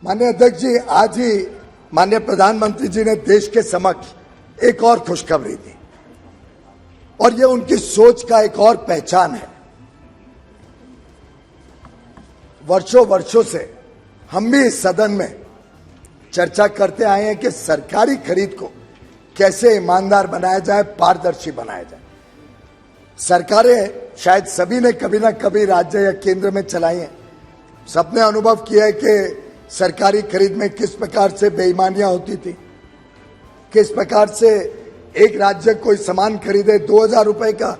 माननीय अध्यक्ष जी, आज ही माननीय प्रधानमंत्री जी ने देश के समक्ष एक और खुशखबरी दी और ये उनकी सोच का एक और पहचान है। वर्षों वर्षों से हम भी इस सदन में चर्चा करते आए हैं कि सरकारी खरीद को कैसे ईमानदार बनाया जाए, पारदर्शी बनाया जाए। सरकारें शायद सभी ने कभी ना कभी राज्य या केंद्र में चलाई हैं। सबने अनुभव किया है कि सरकारी खरीद में किस प्रकार से बेईमानियां होती थी, किस प्रकार से एक राज्य कोई सामान खरीदे 2000 रुपए का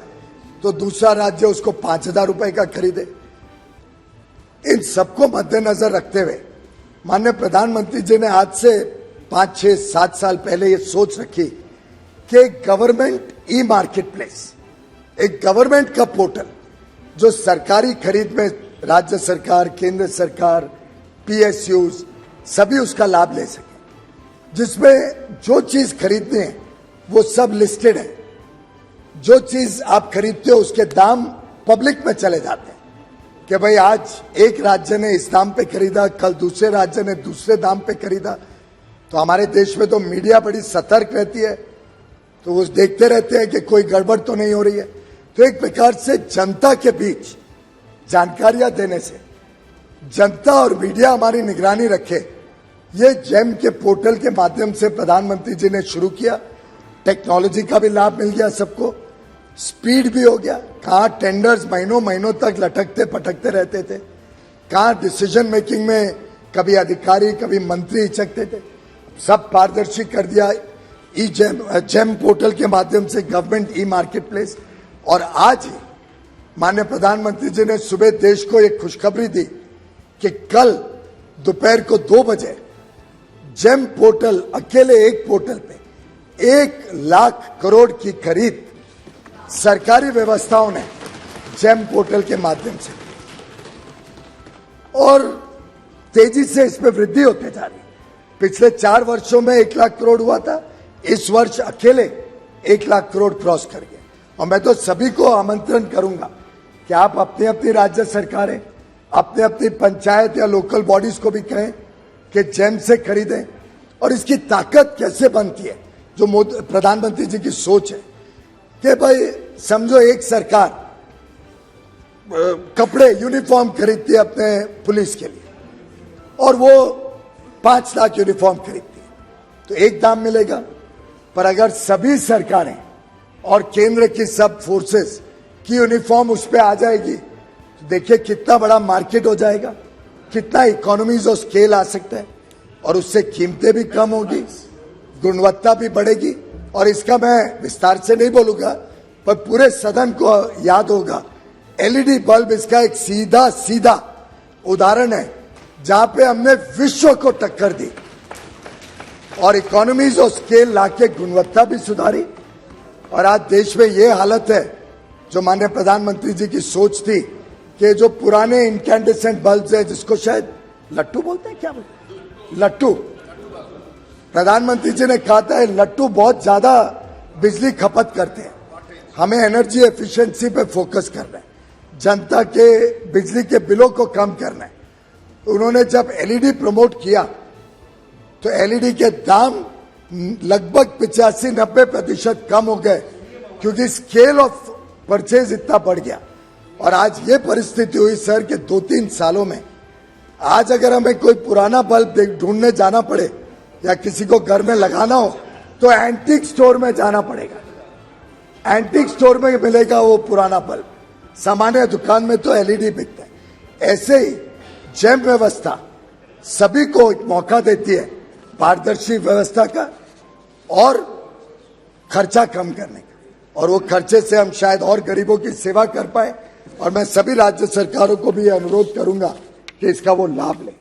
तो दूसरा राज्य उसको 5000 रुपए का खरीदे। इन सबको मद्देनजर रखते हुए माननीय प्रधानमंत्री जी ने आज से 5, 6, 7 साल पहले ये सोच रखी कि एक गवर्नमेंट ई मार्केट प्लेस, एक गवर्नमेंट का पोर्टल जो सरकारी खरीद में राज्य सरकार, केंद्र सरकार, PSUs सभी उसका लाभ ले सके, जिसमें जो चीज खरीदनी है वो सब लिस्टेड है। जो चीज आप खरीदते हो उसके दाम पब्लिक में चले जाते हैं कि भाई आज एक राज्य ने इस दाम पे खरीदा, कल दूसरे राज्य ने दूसरे दाम पे खरीदा। तो हमारे देश में तो मीडिया बड़ी सतर्क रहती है, तो वो देखते रहते हैं कि कोई गड़बड़ तो नहीं हो रही है। तो एक प्रकार से जनता के बीच जानकारियां देने से जनता और मीडिया हमारी निगरानी रखे, ये जेम के पोर्टल के माध्यम से प्रधानमंत्री जी ने शुरू किया। टेक्नोलॉजी का भी लाभ मिल गया सबको, स्पीड भी हो गया। कहाँ टेंडर्स महीनों महीनों तक लटकते पटकते रहते थे, कहाँ डिसीजन मेकिंग में कभी अधिकारी कभी मंत्री हिचकते थे, सब पारदर्शी कर दिया जेम पोर्टल के माध्यम से गवर्नमेंट ई मार्केट प्लेस। और आज ही माननीय प्रधानमंत्री जी ने सुबह देश को एक खुशखबरी दी कि कल दोपहर को 2 बजे जेम पोर्टल, अकेले एक पोर्टल पे 1 लाख करोड़ की खरीद सरकारी व्यवस्थाओं ने जेम पोर्टल के माध्यम से, और तेजी से इसमें वृद्धि होते जा रही। पिछले 4 वर्षों में 1 लाख करोड़ हुआ था, इस वर्ष अकेले 1 लाख करोड़ क्रॉस कर गए। और मैं तो सभी को आमंत्रण करूंगा कि आप अपनी अपनी राज्य सरकारें, अपने अपनी पंचायत या लोकल बॉडीज को भी कहें कि जेम से खरीदें। और इसकी ताकत कैसे बनती है, जो प्रधानमंत्री जी की सोच है कि भाई समझो एक सरकार कपड़े, यूनिफॉर्म खरीदती है अपने पुलिस के लिए और वो 5 लाख यूनिफॉर्म खरीदती है तो एक दाम मिलेगा। पर अगर सभी सरकारें और केंद्र की सब फोर्सेस की यूनिफॉर्म उस पर आ जाएगी तो देखिए कितना बड़ा मार्केट हो जाएगा, कितना इकोनॉमीज ऑफ स्केल आ सकता है और उससे कीमतें भी कम होगी, गुणवत्ता भी बढ़ेगी। और इसका मैं विस्तार से नहीं बोलूंगा पर पूरे सदन को याद होगा, LED बल्ब इसका एक सीधा उदाहरण है जहां पे हमने विश्व को टक्कर दी और इकोनॉमीज ऑफ स्केल लाके गुणवत्ता भी सुधारी। और आज देश में ये हालत है जो माननीय प्रधानमंत्री जी की सोच थी कि जो पुराने इनकैंडेसेंट बल्ब है, जिसको शायद लट्टू बोलते हैं, क्या बोलते हैं, लट्टू, प्रधानमंत्री जी ने कहा था लट्टू बहुत ज्यादा बिजली खपत करते हैं, हमें एनर्जी एफिशिएंसी पे फोकस करना है, जनता के बिजली के बिलों को कम करना है। उन्होंने जब LED प्रमोट किया तो LED के दाम लगभग 85-90% कम हो गए क्योंकि स्केल ऑफ परचेज इतना बढ़ गया। और आज ये परिस्थिति हुई सर कि 2-3 सालों में आज अगर हमें कोई पुराना बल्ब ढूंढने जाना पड़े या किसी को घर में लगाना हो तो एंटीक स्टोर में जाना पड़ेगा, एंटीक स्टोर में मिलेगा वो पुराना बल्ब, सामान्य दुकान में तो LED बिकता है। ऐसे ही जेम व्यवस्था सभी को एक मौका देती है पारदर्शी व्यवस्था का और खर्चा कम करने का, और वो खर्चे से हम शायद और गरीबों की सेवा कर पाए। और मैं सभी राज्य सरकारों को भी अनुरोध करूंगा कि इसका वो लाभ लें।